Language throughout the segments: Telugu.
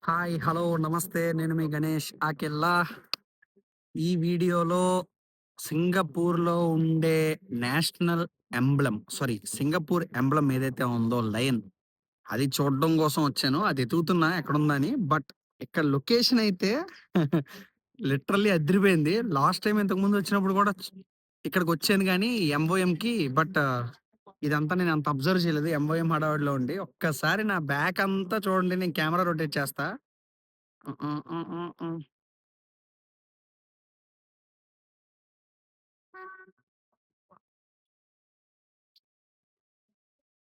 హాయ్, హలో, నమస్తే. నేను మీ గణేష్ ఆకెల్లా. ఈ వీడియోలో సింగపూర్‌లో ఉండే నేషనల్ సింగపూర్ ఎంబ్లమ్ ఏదైతే ఉందో లయన్, అది చూడడం కోసం వచ్చాను. అది ఎతుకుతున్నా ఎక్కడుందని. బట్ ఇక్కడ లొకేషన్ అయితే లిటరల్లీ అదిరిపోయింది. లాస్ట్ టైమ్ ఇంతకుముందు వచ్చినప్పుడు కూడా ఇక్కడికొచ్చాను గానీ ఎంఓఎంకి. బట్ ఇదంతా నేను అంత అబ్జర్వ్ చేయలేదు. ఎంఓఎం హడావిడిలో ఉండి. ఒక్కసారి నా బ్యాక్ అంతా చూడండి. నేను కెమెరా రొటేట్ చేస్తా. హ్మ్. హ్మ్. హ్మ్. హ్మ్. హ్మ్.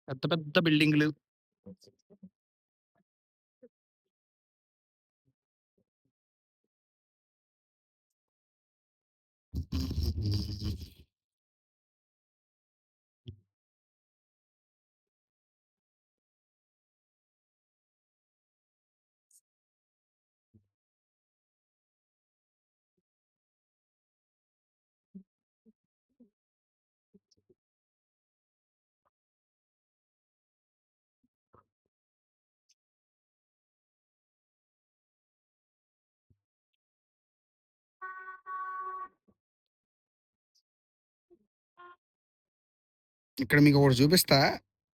పెద్ద పెద్ద బిల్డింగులు. ఇక్కడ మీకొకటి చూపిస్తా.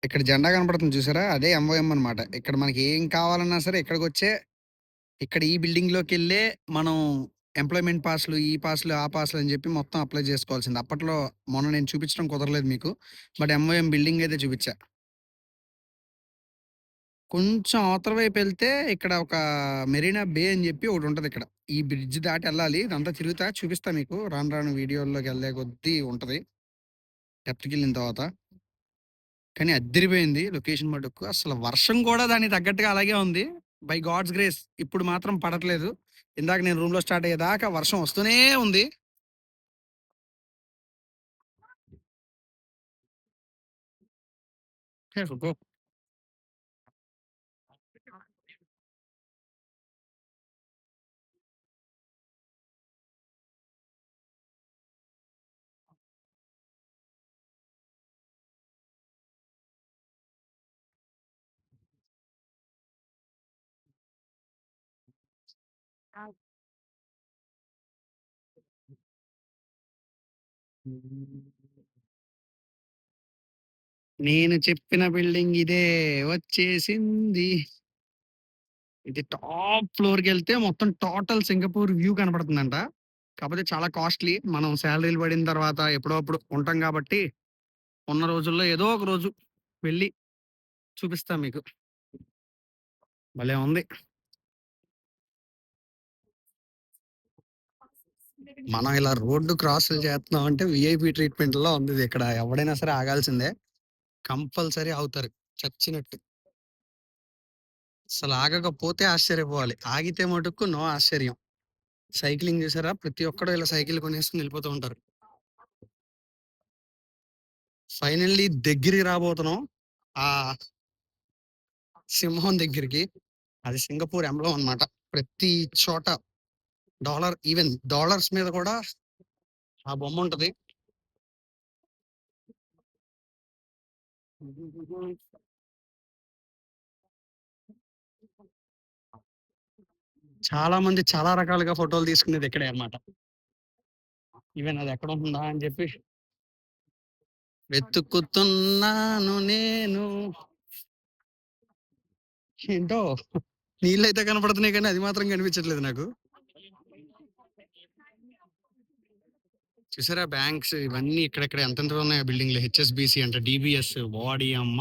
ఇక్కడ జెండా కనపడుతుంది చూసారా? అదే ఎంఓఎం అనమాట. ఇక్కడ మనకి ఏం కావాలన్నా సరే ఇక్కడికొచ్చే ఇక్కడ ఈ బిల్డింగ్‌లోకెళ్ళే మనం ఎంప్లాయ్‌మెంట్ పాస్‌లు, ఈ పాస్‌లు, ఆ పాస్‌లు అని చెప్పి మొత్తం అప్లై చేసుకోవాల్సింది. అప్పట్లో మొన్న నేను చూపించడం కుదరలేదు మీకు. బట్ ఎంఓఎం బిల్డింగ్ అయితే చూపిచ్చా. కొంచెం అవతల వైపెళ్తే ఇక్కడ ఒక మెరీనా బే అని చెప్పి ఒకటుంటదిక్కడ. ఈ బ్రిడ్జ్ దాటి ఎళ్ళాలి. ఇదంతా తిరుగుతా చూపిస్తా మీకు. రాను రాను వీడియోల్లోకెళ్ళే కొద్దీ ఉంటది. డెప్త్‌కెళ్ళిన తర్వాత. కానీ అద్దిరిపోయింది లొకేషన్ మటుకు. అసలు వర్షం గూడా దానికి తగ్గట్టుగా అలాగే ఉంది. బై గాడ్స్ గ్రేస్ ఇప్పుడు మాత్రం పడట్లేదు. ఇందాక నేను రూమ్‌లో స్టార్ట్ అయ్యేదాకా వర్షం వస్తూనే ఉంది. గో. నేను చెప్పిన బిల్డింగ్ ఇదే వచ్చేసింది. ఇది టాప్ ఫ్లోర్‌కెళ్తే మొత్తం టోటల్ సింగపూర్ వ్యూ కనపడుతుందంట. కాపోతే చాలా కాస్ట్‌లీ. మనం సాలరీలు పడిన తర్వాత ఎప్పుడో అప్పుడు ఉంటాం గాబట్టి, ఉన్న రోజుల్లో ఏదో ఒక రోజు వెళ్ళి చూపిస్తా మీకు. భలే ఉంది. మనం ఇలా రోడ్డు క్రాసులు చేస్తున్నాం అంటే వీఐపీ ట్రీట్‌మెంట్‌లో ఉందిది ఇక్కడ. ఎవడైనా సరే ఆగాల్సిందే. కంపల్సరీ ఆగుతారు చచ్చినట్టు. అసలు ఆగకపోతే ఆశ్చర్యపోవాలి. ఆగితే మటుకు నో ఆశ్చర్యం. సైక్లింగ్ చూసారా? ప్రతి ఒక్కడు ఇలా సైకిల్ కొనేసుకొని ఎళ్ళిపోతూ ఉంటారు. ఫైనల్లీ దగ్గరికి రాబోతున్నాం. ఆ సింహం దగ్గరికి. అది సింగపూర్ ఎంబ్లమ్ అనమాట. ప్రతి చోట ఈవెన్ డాలర్స్ మీద కూడా ఆ బొమ్ముంటది. చాలా మంది చాలా రకాలుగా ఫోటోలు తీసుకునేది ఇక్కడే అన్నమాట. ఈవెన్ అది ఎక్కడుందా అని చెప్పి వెతుకుతున్నాను నేను. ఏంటో నీళ్ళైతే కనపడుతున్నాయి కానీ అది మాత్రం కనిపించట్లేదు నాకు. చూసారా బ్యాంక్స్ ఇవన్నీ ఇక్కడెక్కడ ఎంతెంతలో ఉన్నాయి బిల్డింగ్‌లు. హెచ్ఎస్‌బీసీ అంట, డీబీఎస్ వాడి అమ్మ!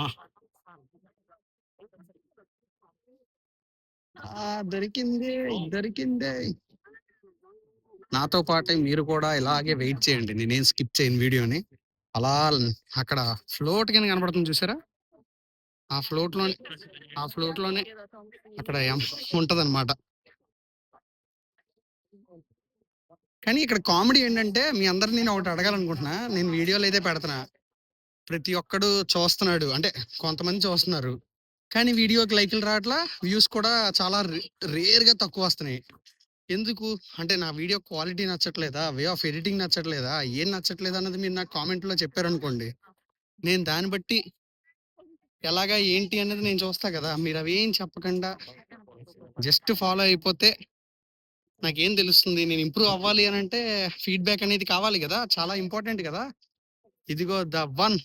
ఆ! దొరికిందే, దొరికిందే. నాతో పాటే మీరు కూడా ఇలాగే వెయిట్ చేయండి. నేనేం స్కిప్ చేయను వీడియోని. అలా అక్కడ ఫ్లోట్ కింద కనపడుతుంది చూసారా? ఆ ఫ్లోట్‌లోనే ఆ ఫ్లోట్‌లోనే అక్కడ ఉంటదనమాట. కానీ ఇక్కడ కామెడీ ఏంటంటే, మీ అందరిని నేను ఒకటి అడగాలనుకుంటున్నా. నేను వీడియోలు అయితే పెడుతున్నా. ప్రతి ఒక్కడు చూస్తున్నాడు. అంటే కొంతమంది చూస్తున్నారు. కానీ వీడియోకి లైకులు రాట్లా. వ్యూస్ కూడా చాలా రేర్‌గా తక్కువొస్తున్నాయి. ఎందుకు? అంటే నా వీడియో క్వాలిటీ నచ్చట్లేదా? వే ఆఫ్ ఎడిటింగ్ నచ్చట్లేదా? ఏం నచ్చట్లేదన్నది మీరు నాకు కామెంట్‌లో చెప్పారనుకోండి. నేను దాన్ని బట్టి ఎలాగా, ఏంటి అన్నది నేను చూస్తా గదా! మీరవేం చెప్పకుండా జస్ట్ ఫాలో అయిపోతే నాకేం తెలుస్తుంది? నేను ఇంప్రూవ్ అవ్వాలి అనంటే ఫీడ్‌బ్యాక్ అనేది కావాలి గదా! చాలా ఇంపార్టెంట్ గదా! ఇదిగో ద వన్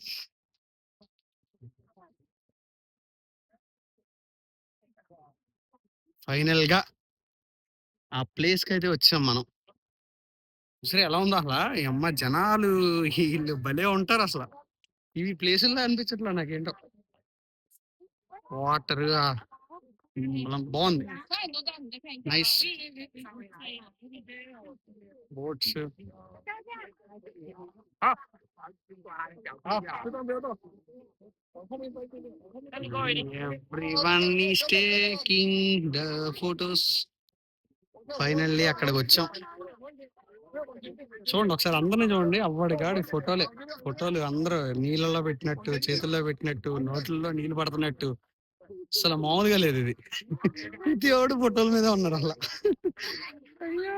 ఫైనల్‌గా ఆ ప్లేస్‌కైతే వచ్చాం మనం. చూసారా ఎలా ఉందో అసల? యమ్మ జనాలు ఈళ్ళు భలే ఉంటారసల. ఇవి ప్లేసుల్లా అనిపించట్లా నాకేంటో. వాటరు బావుంది. నైస్. బోట్స్. ఆ! ఆ! Everyone is taking the photos. Finally అక్కడికొచ్చాం. చూడండి ఒకసారి అందరిని చూడండి. అవ్వడికాడి ఫోటోలే. ఫోటోలు అందరూ నీళ్ళలో పెట్టినట్టు, చేతుల్లో పెట్టినట్టు, నోట్లలో నీళ్ళు పడుతున్నట్టు. అసలు మామూలుగా లేదు ఇది. ప్రతి ఒడు ఫోటోల మీదే ఉన్నారు అసల. అయ్యో!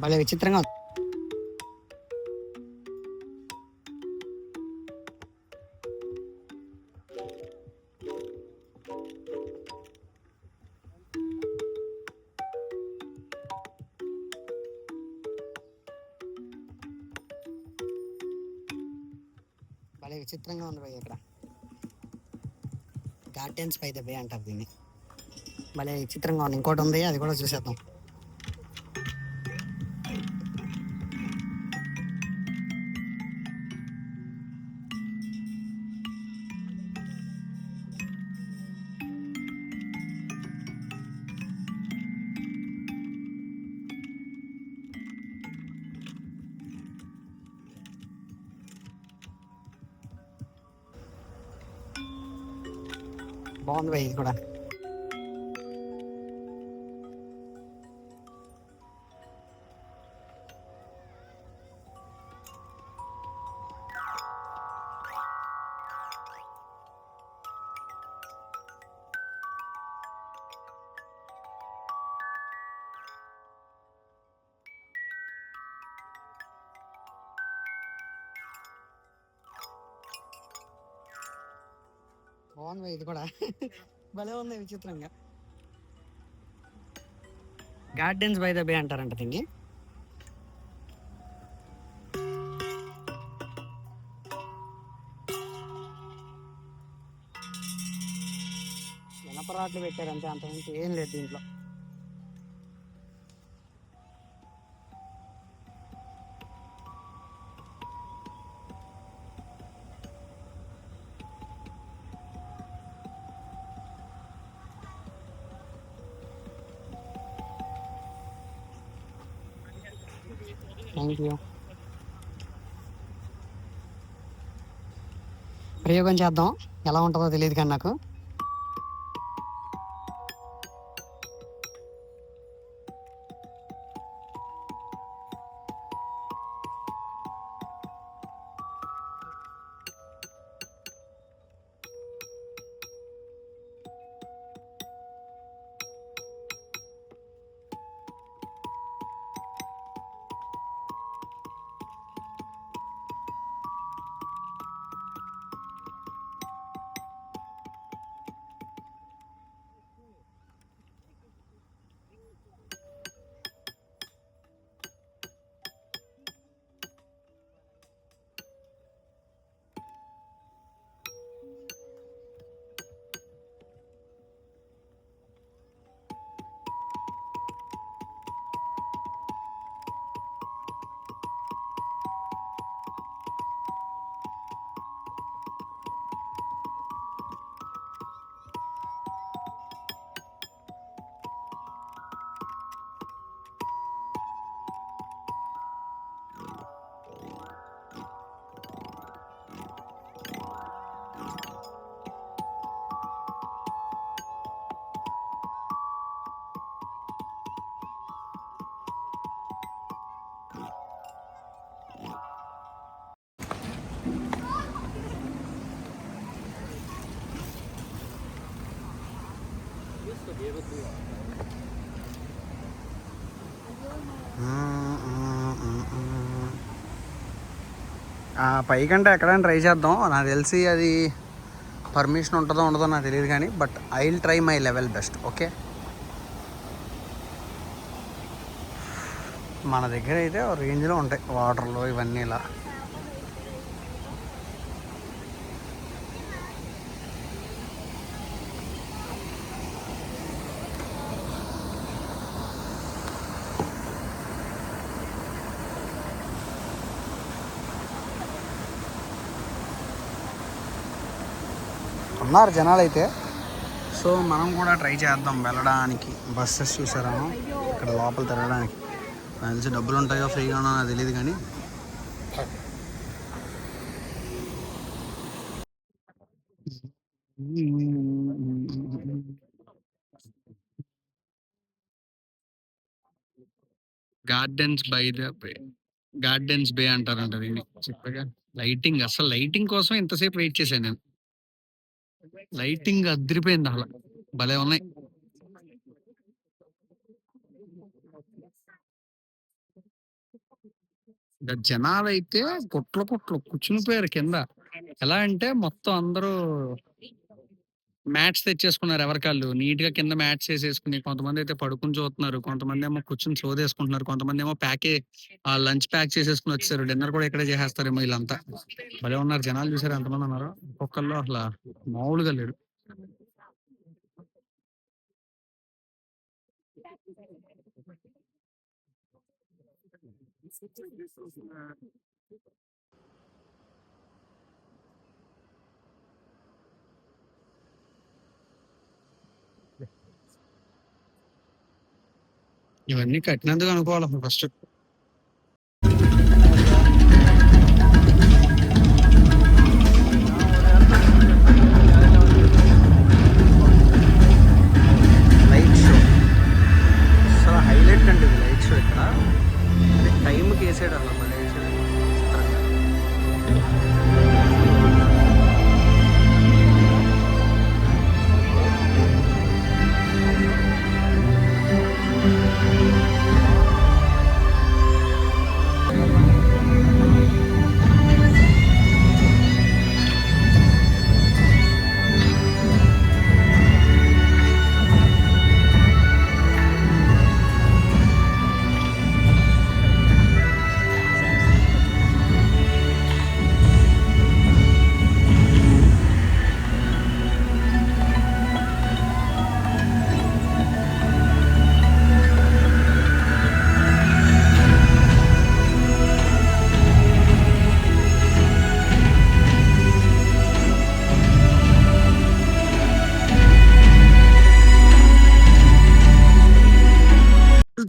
భలే విచిత్రంగా ఉంది. భలే విచిత్రంగా ఉంది భయ్య ఇక్కడ. గార్డెన్స్ బై ద బే అంటారు దీన్ని. భలే విచిత్రంగా ఉంది. ఇంకోటి ఉంది అది కూడా చూసేద్దాం. బాగుంది భయ్య ఇది కూడా. బాగుంది భయ్య ఇది కూడా. భలే ఉంది విచిత్రంగా. గార్డెన్స్ బై ద బే అంటారంట దీన్ని. ఇనపరాట్లు పెట్టారంటే అంతకుమించి ఏం లేదు దీంట్లో. Thank you. ప్రయోగం చేద్దాం ఎలా ఉంటుందో తెలియదు కానీ నాకు. పైకంటే ఎక్కడైనా ట్రై చేద్దాం. నాకు తెలిసి అది పర్మిషన్ ఉంటుందో ఉండదో నాకు తెలియదు కానీ, but I will try my level best. Okay, మన దగ్గర అయితే రేంజ్లో ఉంటాయి వాటర్లో ఇవన్నీ ఇలా. ఉన్నారు జనాలు అయితే. సో మనం కూడా ట్రై చేద్దాం వెళ్ళడానికి. బస్సెస్ చూసారా ఇక్కడ లోపల తిరగడానికి. నాకు తెలిసి డబ్బులు ఉంటాయో ఫ్రీగా నాకు తెలియదు కానీ gardens by the bay, gardens bay అంటారంట దీన్ని. చెప్పగా లైటింగ్, అసలు లైటింగ్ కోసం ఇంతసేపు వెయిట్ చేశాను నేను. లైటింగ్ అదిరిపోయింది, అసలు భలే ఉన్నాయి. జనాలు అయితే పొట్లు కూర్చుని పోయారు కింద. ఎలా అంటే మొత్తం అందరూ మ్యాట్స్ తెచ్చేసుకున్నారు ఎవరికాళ్ళు. నీట్ గా కింద మ్యాట్స్ వేసేసుకుని, కొంతమంది అయితే పడుకుని చూస్తున్నారు, కొంతమంది ఏమో కూర్చుని సోదేసుకుంటున్నారు, కొంతమంది ఏమో లంచ్ ప్యాక్ చేసేసుకుని వచ్చారు. డిన్నర్ కూడా ఇక్కడే చేసేస్తారేమో వీళ్ళంతా. భలే ఉన్నారు జనాలు. చూసారు ఎంతమంది ఉన్నారు ఒక్కొక్కళ్ళు, అసలు మామూలుగా లేరు. ఇవన్నీ కట్టినందుకు అనుకోవాలి ఫస్ట్. లైట్ షో అసలు హైలైట్ అండి ఇది. లైట్ షో ఇక్కడ టైంకి వేసాడు అలా మళ్ళీ వేసాడు.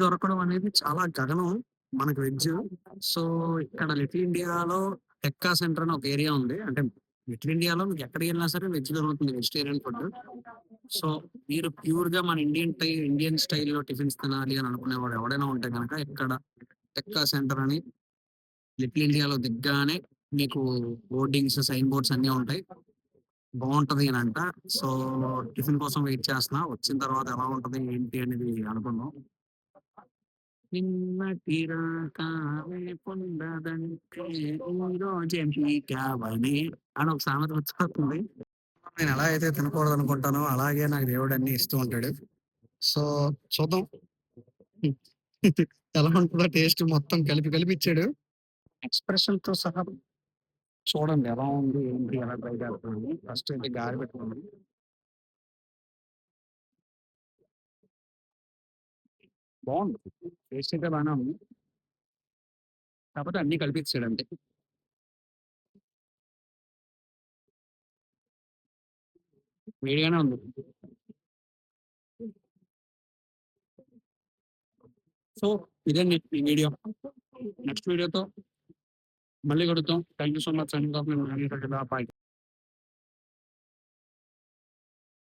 దొరకడం అనేది చాలా గగనం మనకు వెజ్. సో ఇక్కడ లిటిల్ ఇండియాలో టెక్కా సెంటర్ అని ఒక ఏరియా ఉంది. అంటే లిటిల్ ఇండియాలో మీకు ఎక్కడికి వెళ్ళినా సరే వెజ్ దొరుకుతుంది, వెజిటేరియన్ ఫుడ్. సో మీరు ప్యూర్ గా మన ఇండియన్ స్టైల్లో టిఫిన్స్ తినాలి అని అనుకునేవాడు ఎవడైనా ఉంటే కనుక ఇక్కడ టెక్కా సెంటర్ అని లిటిల్ ఇండియాలో దిగ్గానే మీకు బోర్డింగ్స్, సైన్ బోర్డ్స్ అన్నీ ఉంటాయి. బాగుంటది అని అంట. సో టిఫిన్ కోసం వెయిట్ చేస్తున్నా. వచ్చిన తర్వాత ఎలా ఉంటది ఏంటి అనేది అనుకుందాం. నిన్నటి రాక పొందదంటే ఈరోజేంటి కావని అని ఒక సామెత వచ్చేస్తుంది. నేను ఎలా అయితే తినకూడదు అనుకుంటానో అలాగే నాకు దేవుడు అన్ని ఇస్తూ ఉంటాడు. సో చూద్దాం ఎలా ఉంటుందో. టేస్ట్ మొత్తం కలిపి ఇచ్చాడు ఎక్స్ప్రెషన్ తో సహా. చూడండి ఎలా ఉంది ఏంటి, ఎలా ట్రై చేస్తున్నాను. ఫస్ట్ అయితే గారి పెట్టుకోండి. బాగుంది, టేస్ట్ అయితే బాగానే ఉంది. కాకపోతే అన్ని కలిపిచ్చాడు అంతే. వేడిగానే ఉంది. సో ఇదండి ఈ వీడియో. నెక్స్ట్ వీడియోతో మళ్ళీ కలుద్దాం. Thank you so much. Bye.